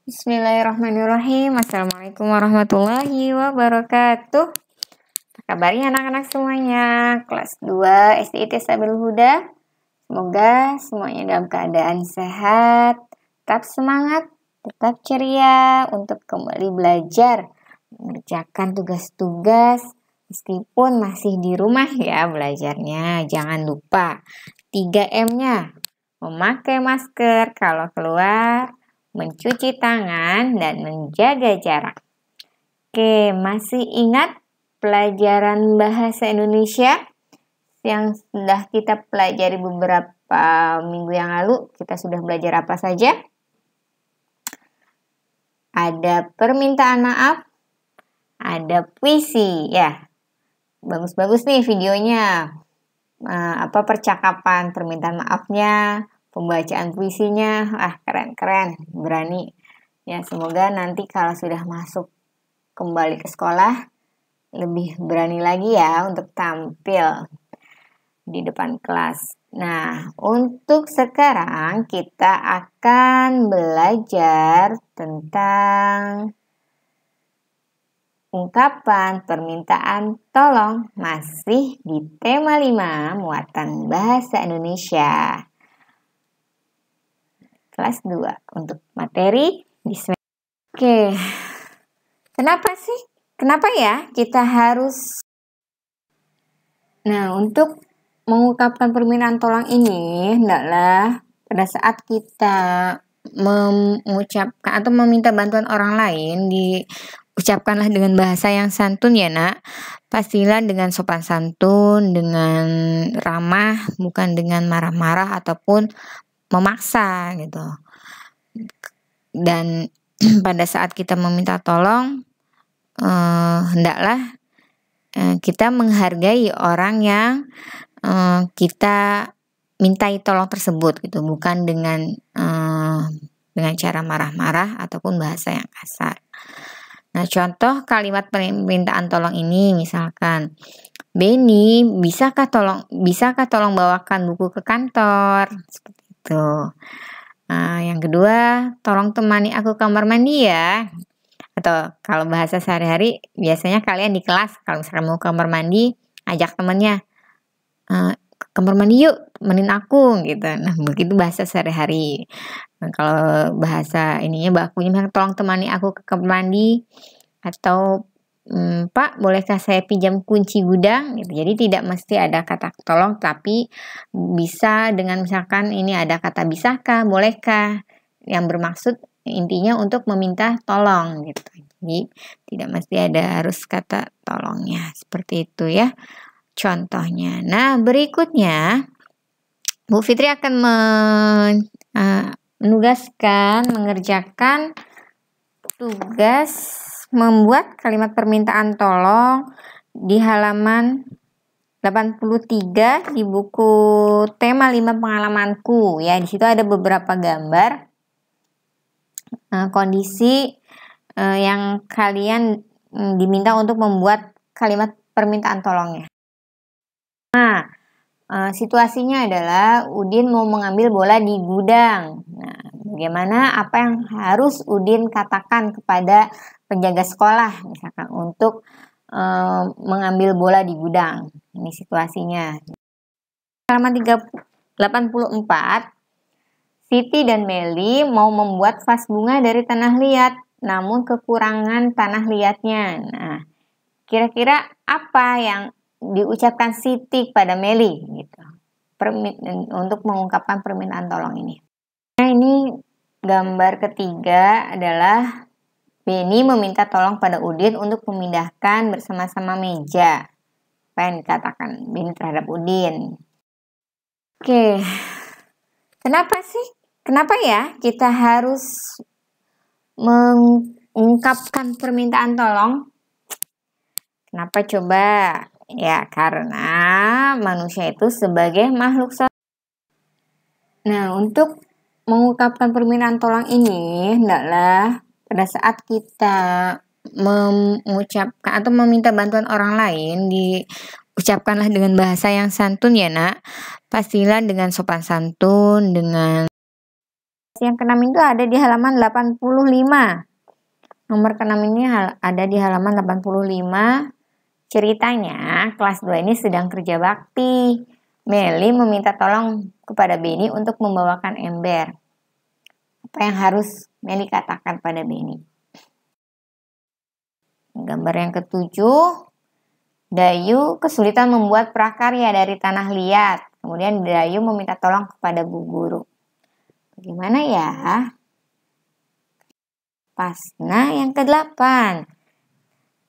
Bismillahirrahmanirrahim. Assalamualaikum warahmatullahi wabarakatuh. Apa kabarnya anak-anak semuanya? Kelas 2 SDIT Sabil Huda. Semoga semuanya dalam keadaan sehat, tetap semangat, tetap ceria untuk kembali belajar, mengerjakan tugas-tugas meskipun masih di rumah ya belajarnya. Jangan lupa 3M-nya. Memakai masker kalau keluar, mencuci tangan, dan menjaga jarak. Oke, masih ingat pelajaran bahasa Indonesia yang sudah kita pelajari beberapa minggu yang lalu? Kita sudah belajar apa saja? Ada permintaan maaf, ada puisi, ya. Bagus-bagus nih videonya. Percakapan permintaan maafnya, pembacaan puisinya, keren-keren, berani. Ya, semoga nanti kalau sudah masuk kembali ke sekolah, lebih berani lagi ya untuk tampil di depan kelas. Nah, untuk sekarang kita akan belajar tentang ungkapan permintaan tolong, masih di tema 5 muatan bahasa Indonesia kelas 2 untuk materi di semester. Oke. Kenapa ya kita harus untuk mengungkapkan permintaan tolong ini hendaklah pada saat kita mengucapkan atau meminta bantuan orang lain ucapkanlah dengan bahasa yang santun ya nak. Pastilah dengan sopan santun, dengan ramah, bukan dengan marah-marah ataupun memaksa gitu. Dan pada saat kita meminta tolong, hendaklah kita menghargai orang yang kita mintai tolong tersebut gitu, bukan dengan cara marah-marah ataupun bahasa yang kasar. Nah, contoh kalimat permintaan tolong ini misalkan, Beni, bisakah tolong bawakan buku ke kantor? Seperti itu. Yang kedua, tolong temani aku ke kamar mandi ya. Atau kalau bahasa sehari-hari, biasanya kalian di kelas kalau misalkan mau ke kamar mandi, ajak temannya, ke kamar mandi yuk, temenin aku gitu. Nah, begitu bahasa sehari-hari. Nah, kalau bahasa bakunya misalkan tolong temani aku ke kamar mandi, atau Pak, bolehkah saya pinjam kunci gudang? Gitu. Jadi tidak mesti ada kata tolong, tapi bisa dengan misalkan ini ada kata bisakah, bolehkah, yang bermaksud intinya untuk meminta tolong gitu. Jadi tidak mesti ada harus kata tolongnya, seperti itu ya contohnya. Nah, berikutnya Bu Fitri akan mengerjakan tugas membuat kalimat permintaan tolong di halaman 83 di buku tema 5 pengalamanku ya. Di situ ada beberapa gambar kondisi yang kalian diminta untuk membuat kalimat permintaan tolongnya. Nah, situasinya adalah Udin mau mengambil bola di gudang. Nah, bagaimana apa yang harus Udin katakan kepada penjaga sekolah misalkan untuk mengambil bola di gudang? Ini situasinya. Halaman 84, Siti dan Meli mau membuat vas bunga dari tanah liat, namun kekurangan tanah liatnya. Nah, kira-kira apa yang diucapkan Siti pada Meli gitu untuk mengungkapkan permintaan tolong ini? Nah, ini gambar ketiga adalah Beni meminta tolong pada Udin untuk memindahkan bersama-sama meja. Apa yang dikatakan Beni terhadap Udin? Oke, kenapa ya kita harus mengungkapkan permintaan tolong? Kenapa coba? Ya, karena manusia itu sebagai makhluk sosial. Nah, untuk mengungkapkan permintaan tolong ini hendaklah pada saat kita mengucapkan atau meminta bantuan orang lain, diucapkanlah dengan bahasa yang santun ya nak. Pastilah dengan sopan santun, dengan Yang keenam itu ada di halaman 85. Nomor keenam ini ada di halaman 85. Ceritanya, kelas 2 ini sedang kerja bakti. Meli meminta tolong kepada Benny untuk membawakan ember. Apa yang harus Meli katakan pada Benny? Gambar yang ketujuh, Dayu kesulitan membuat prakarya dari tanah liat. Kemudian Dayu meminta tolong kepada Bu Guru. Bagaimana ya? Pas. Nah, yang ke-8.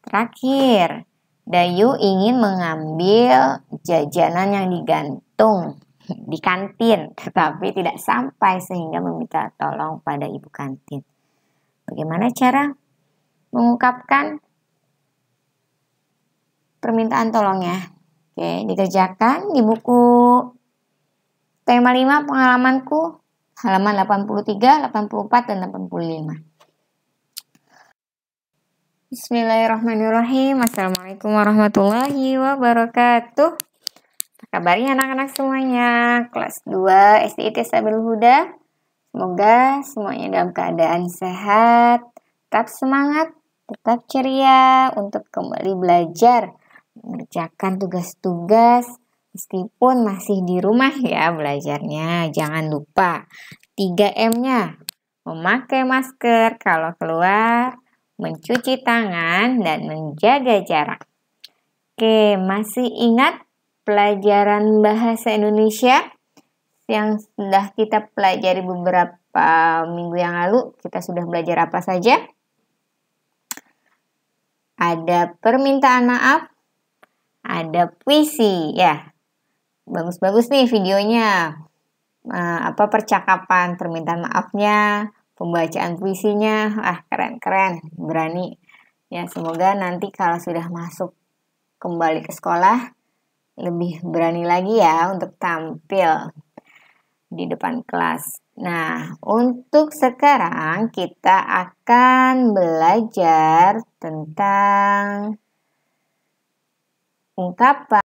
Terakhir, Dayu ingin mengambil jajanan yang digantung di kantin, tetapi tidak sampai sehingga meminta tolong pada ibu kantin. Bagaimana cara mengungkapkan permintaan tolongnya? Oke, dikerjakan di buku tema 5 pengalamanku, halaman 83, 84, dan 85. Bismillahirrahmanirrahim. Assalamualaikum warahmatullahi wabarakatuh. Apa kabarnya anak-anak semuanya? Kelas 2 SDIT Sabilul Huda. Semoga semuanya dalam keadaan sehat, tetap semangat, tetap ceria untuk kembali belajar, mengerjakan tugas-tugas meskipun masih di rumah ya belajarnya. Jangan lupa 3M-nya. Memakai masker kalau keluar, mencuci tangan, dan menjaga jarak. Oke, masih ingat pelajaran bahasa Indonesia yang sudah kita pelajari beberapa minggu yang lalu? Kita sudah belajar apa saja? Ada permintaan maaf, ada puisi, ya. Bagus-bagus nih videonya. Percakapan permintaan maafnya, pembacaan puisinya, keren-keren, berani. Ya, semoga nanti kalau sudah masuk kembali ke sekolah, lebih berani lagi ya untuk tampil di depan kelas. Nah, untuk sekarang kita akan belajar tentang ungkapan